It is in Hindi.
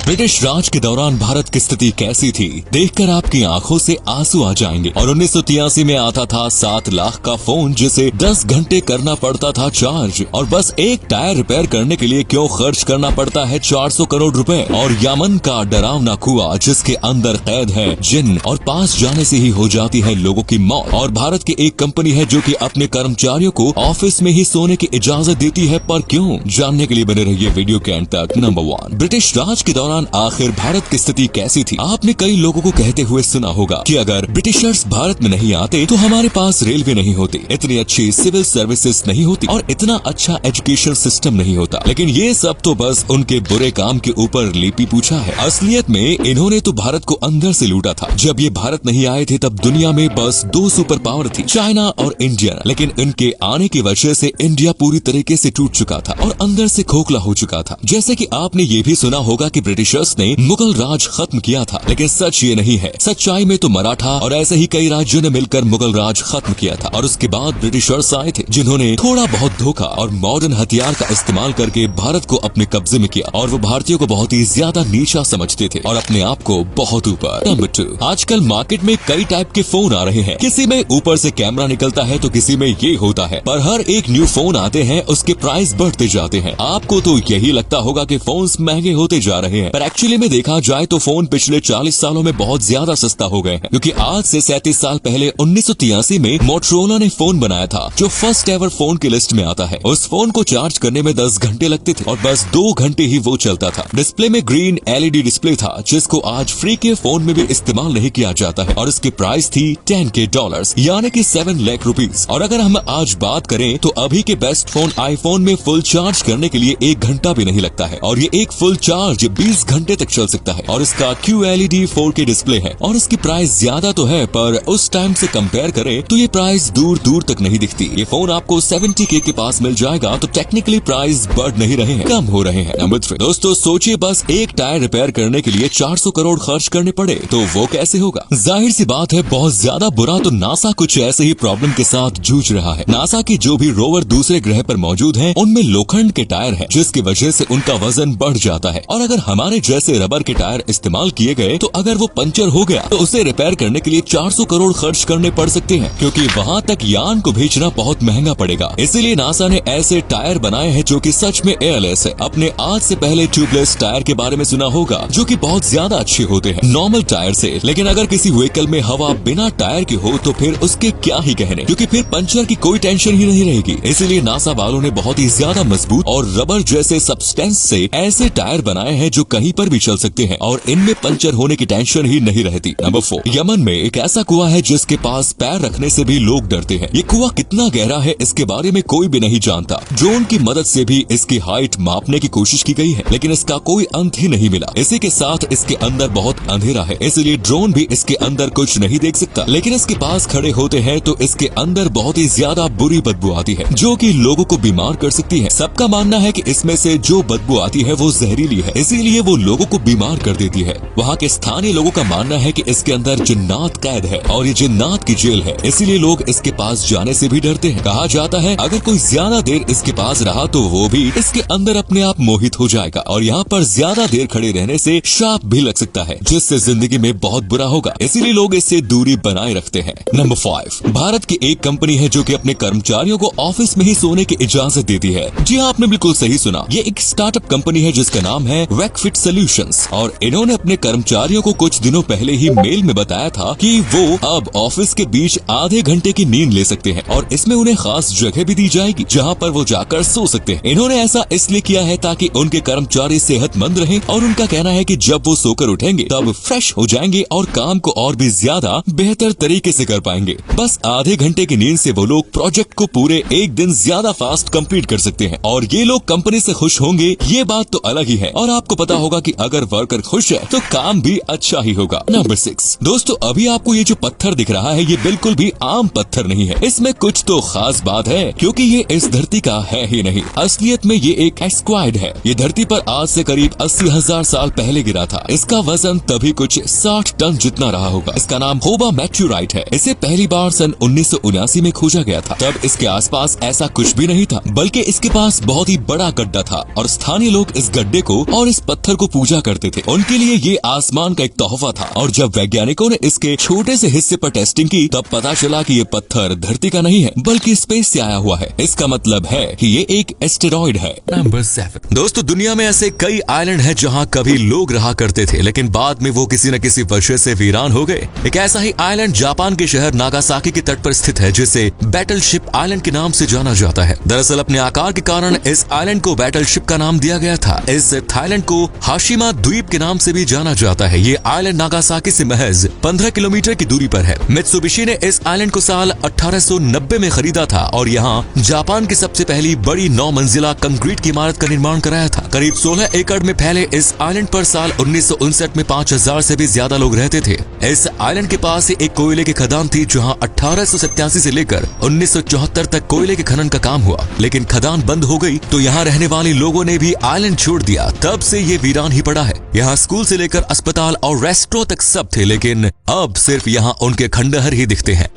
ब्रिटिश राज के दौरान भारत की स्थिति कैसी थी, देखकर आपकी आंखों से आंसू आ जाएंगे। और 1983 में आता था 7 लाख का फोन जिसे 10 घंटे करना पड़ता था चार्ज, और बस एक टायर रिपेयर करने के लिए क्यों खर्च करना पड़ता है 400 करोड़ रुपए। और यमन का डरावना कुआं जिसके अंदर कैद है जिन, और पास जाने से ही हो जाती है लोगों की मौत। और भारत की एक कंपनी है जो कि अपने कर्मचारियों को ऑफिस में ही सोने की इजाजत देती है, पर क्यों? जानने के लिए बने रहिए वीडियो के अंत तक। नंबर 1, ब्रिटिश राज के दौरान आखिर भारत की स्थिति कैसी थी? आपने कई लोगों को कहते हुए सुना होगा कि अगर ब्रिटिशर्स भारत में नहीं आते तो हमारे पास रेलवे नहीं होती, इतनी अच्छी सिविल सर्विसेज नहीं होती और इतना अच्छा एजुकेशन सिस्टम नहीं होता। लेकिन ये सब तो बस उनके बुरे काम के ऊपर लिपि पूछा है। असलियत में इन्होंने तो भारत को अंदर से लूटा था। जब ये भारत नहीं आए थे तब दुनिया में बस 2 सुपर पावर थी, चाइना और इंडिया। लेकिन इनके आने की वजह से इंडिया पूरी तरीके से टूट चुका था और अंदर से खोखला हो चुका था। जैसे कि आपने ये भी सुना होगा कि ब्रिटिशर्स ने मुगल राज खत्म किया था, लेकिन सच ये नहीं है। सच्चाई में तो मराठा और ऐसे ही कई राज्यों ने मिलकर मुगल राज खत्म किया था। और उसके बाद ब्रिटिशर्स आए थे जिन्होंने थोड़ा बहुत धोखा और मॉडर्न हथियार का इस्तेमाल करके भारत को अपने कब्जे में किया, और वो भारतीयों को बहुत ही ज्यादा नीचा समझते थे और अपने आप को बहुत ऊपर। नंबर 2, आजकल मार्केट में कई टाइप के फोन आ रहे हैं। किसी में ऊपर से कैमरा निकलता है तो किसी में ये होता है, पर हर एक न्यू फोन आते हैं उसके प्राइस बढ़ते जाते हैं। आपको तो यही लगता होगा कि फोन्स महंगे होते जा रहे हैं, पर एक्चुअली में देखा जाए तो फोन पिछले 40 सालों में बहुत ज्यादा सस्ता हो गए हैं। क्योंकि आज से 37 साल पहले 1983 में मोटरोला ने फोन बनाया था जो फर्स्ट एवर फोन की लिस्ट में आता है। उस फोन को चार्ज करने में 10 घंटे लगते थे और बस 2 घंटे ही वो चलता था। डिस्प्ले में ग्रीन LED डिस्प्ले था जिसको आज फ्री के फोन में भी इस्तेमाल नहीं किया जाता है, और इसकी प्राइस थी $10K यानी कि 7 लाख रुपीज। और अगर हम आज बात करें तो अभी के बेस्ट फोन आईफोन में फुल चार्ज करने के लिए 1 घंटा भी नहीं लगता है, और ये एक फुल चार्ज 20 घंटे तक चल सकता है। और इसका QLED 4K डिस्प्ले है और इसकी प्राइस ज्यादा तो है, पर उस टाइम से कंपेयर करें तो ये प्राइस दूर दूर तक नहीं दिखती। ये फोन आपको 70K के पास मिल जाएगा, तो टेक्निकली प्राइस बढ़ नहीं रहे हैं, कम हो रहे हैं। नंबर 3, दोस्तों सोचिए बस एक टायर रिपेयर करने के लिए 400 करोड़ खर्च करने पड़े तो वो कैसे होगा? जाहिर सी बात है बहुत ज्यादा बुरा तो नासा कुछ ऐसे ही प्रॉब्लम के साथ जूझ रहा है। नासा की जो भी रोवर दूसरे ग्रह पर मौजूद हैं, उनमें लोखंड के टायर हैं, जिसकी वजह से उनका वजन बढ़ जाता है। और अगर हमारे जैसे रबर के टायर इस्तेमाल किए गए तो अगर वो पंचर हो गया तो उसे रिपेयर करने के लिए 400 करोड़ खर्च करने पड़ सकते हैं, क्योंकि वहाँ तक यान को भेजना बहुत महंगा पड़ेगा। इसीलिए नासा ने ऐसे टायर बनाए हैं जो कि सच में एयरलेस है। अपने आज से पहले ट्यूबलेस टायर के बारे में सुना होगा जो कि बहुत ज्यादा अच्छे होते हैं नॉर्मल टायर से। लेकिन अगर किसी व्हीकल में हवा बिना टायर की हो तो फिर उसके क्या ही कहने, क्योंकि फिर पंचर की कोई टेंशन ही नहीं रहेगी। इसीलिए नासा वालों ने बहुत ही ज्यादा मजबूत और रबर जैसे सब्सटेंस से ऐसे टायर बनाए हैं जो कहीं पर भी चल सकते हैं और इनमें पंचर होने की टेंशन ही नहीं रहती। नंबर 4, यमन में एक ऐसा कुआं है जिसके पास पैर रखने से भी लोग डरते हैं। ये कुआं कितना गहरा है इसके बारे में कोई भी नहीं जानता। ड्रोन की मदद से भी इसकी हाइट मापने की कोशिश की गई है, लेकिन इसका कोई अंत ही नहीं मिला। इसी के साथ इसके अंदर बहुत अंधेरा है, इसलिए ड्रोन भी इसके अंदर कुछ नहीं देख सकता। लेकिन इसके पास खड़े होते हैं तो इसके अंदर बहुत ही ज्यादा बुरी बदबू आती है जो कि लोगों को बीमार कर सकती है। सबका मानना है कि इसमें से जो बदबू आती है वो जहरीली है, इसीलिए वो लोगों को बीमार कर देती है। वहाँ के स्थानीय लोगों का मानना है कि इसके अंदर जिन्नात कैद है और ये जिन्नात की जेल है, इसीलिए लोग इसके पास जाने से भी डरते हैं। कहा जाता है अगर कोई ज्यादा देर इसके पास रहा तो वो भी इसके अंदर अपने आप मोहित हो जाएगा, और यहाँ पर ज्यादा देर खड़े रहने से श्राप भी लग सकता है जिससे जिंदगी में बहुत बुरा होगा, इसीलिए लोग इससे दूरी बनाए रखते हैं। नंबर 5, भारत की एक कंपनी है जो कि अपने कर्मचारियों को ऑफिस में ही सोने की इजाजत देती है। जी हाँ, आपने बिल्कुल सही सुना। ये एक स्टार्टअप कंपनी है जिसका नाम है वेकफिट सॉल्यूशंस, और इन्होंने अपने कर्मचारियों को कुछ दिनों पहले ही मेल में बताया था कि वो अब ऑफिस के बीच आधे घंटे की नींद ले सकते हैं, और इसमें उन्हें खास जगह भी दी जाएगी जहाँ पर वो जाकर सो सकते हैं। इन्होंने ऐसा इसलिए किया है ताकि उनके कर्मचारी सेहतमंद रहें, और उनका कहना है कि जब वो सोकर उठेंगे तब फ्रेश हो जाएंगे और काम को और भी ज्यादा बेहतर तरीके से कर पाएंगे। बस आधे घंटे की नींद से वो लोग प्रोजेक्ट को पूरे एक दिन ज्यादा फास्ट कंप्लीट कर सकते हैं, और ये लोग कंपनी से खुश होंगे ये बात तो अलग ही है। और आपको पता होगा कि अगर वर्कर खुश है तो काम भी अच्छा ही होगा। नंबर 6, दोस्तों अभी आपको ये जो पत्थर दिख रहा है ये बिल्कुल भी आम पत्थर नहीं है, इसमें कुछ तो खास बात है क्योंकि ये इस धरती का है ही नहीं। असलियत में ये एक एस्क्वाइड है। ये धरती पर आज से करीब 80,000 साल पहले गिरा था। इसका वजन तभी कुछ 60 टन जितना रहा होगा। इसका नाम होबा मेट्यूराइट है। इसे पहली बार सन 1979 में खोजा गया था। तब इसके आसपास ऐसा कुछ भी नहीं था, बल्कि इसके पास बहुत ही बड़ा गड्ढा था और स्थानीय लोग इस गड्ढे को और इस पत्थर को पूजा करते थे। उनके लिए ये आसमान का एक तोहफा था और जब वैज्ञानिकों ने इसके छोटे से हिस्से पर टेस्टिंग की तब पता चला कि ये पत्थर धरती का नहीं है बल्कि स्पेस से आया हुआ है। इसका मतलब है कि ये एक एस्टेरॉइड है। नंबर 7 दोस्तों, दुनिया में ऐसे कई आइलैंड हैं जहां कभी लोग रहा करते थे लेकिन बाद में वो किसी न किसी वजह से वीरान हो गए। एक ऐसा ही आइलैंड जापान के शहर नागासाकी के तट पर स्थित है जिसे बैटलशिप आइलैंड के नाम से जाना जाता है। दरअसल अपने आकार के कारण इस आइलैंड को बैटलशिप का नाम दिया गया था। इस थाईलैंड को हाशिमा द्वीप के नाम से भी जाना जाता है। ये आइलैंड नागासाकी से महज 15 किलोमीटर की दूरी पर है। मित्सुबिशी ने इस आइलैंड को साल 1890 में खरीदा था और यहाँ जापान की सबसे पहली बड़ी 9 मंजिला कंक्रीट की इमारत का निर्माण कराया था। करीब 16 एकड़ में फैले इस आइलैंड पर साल 1959 में 5000 से भी ज्यादा लोग रहते थे। इस आइलैंड के पास एक कोयले की खदान थी जहां 1887 से लेकर 1974 तक कोयले के खनन का काम हुआ, लेकिन खदान बंद हो गई तो यहाँ रहने वाले लोगों ने भी आइलैंड छोड़ दिया। तब से ये वीरान ही पड़ा है। यहाँ स्कूल से लेकर अस्पताल और रेस्टोरेंट तक सब थे, लेकिन अब सिर्फ यहाँ उनके खंडहर ही दिखते हैं।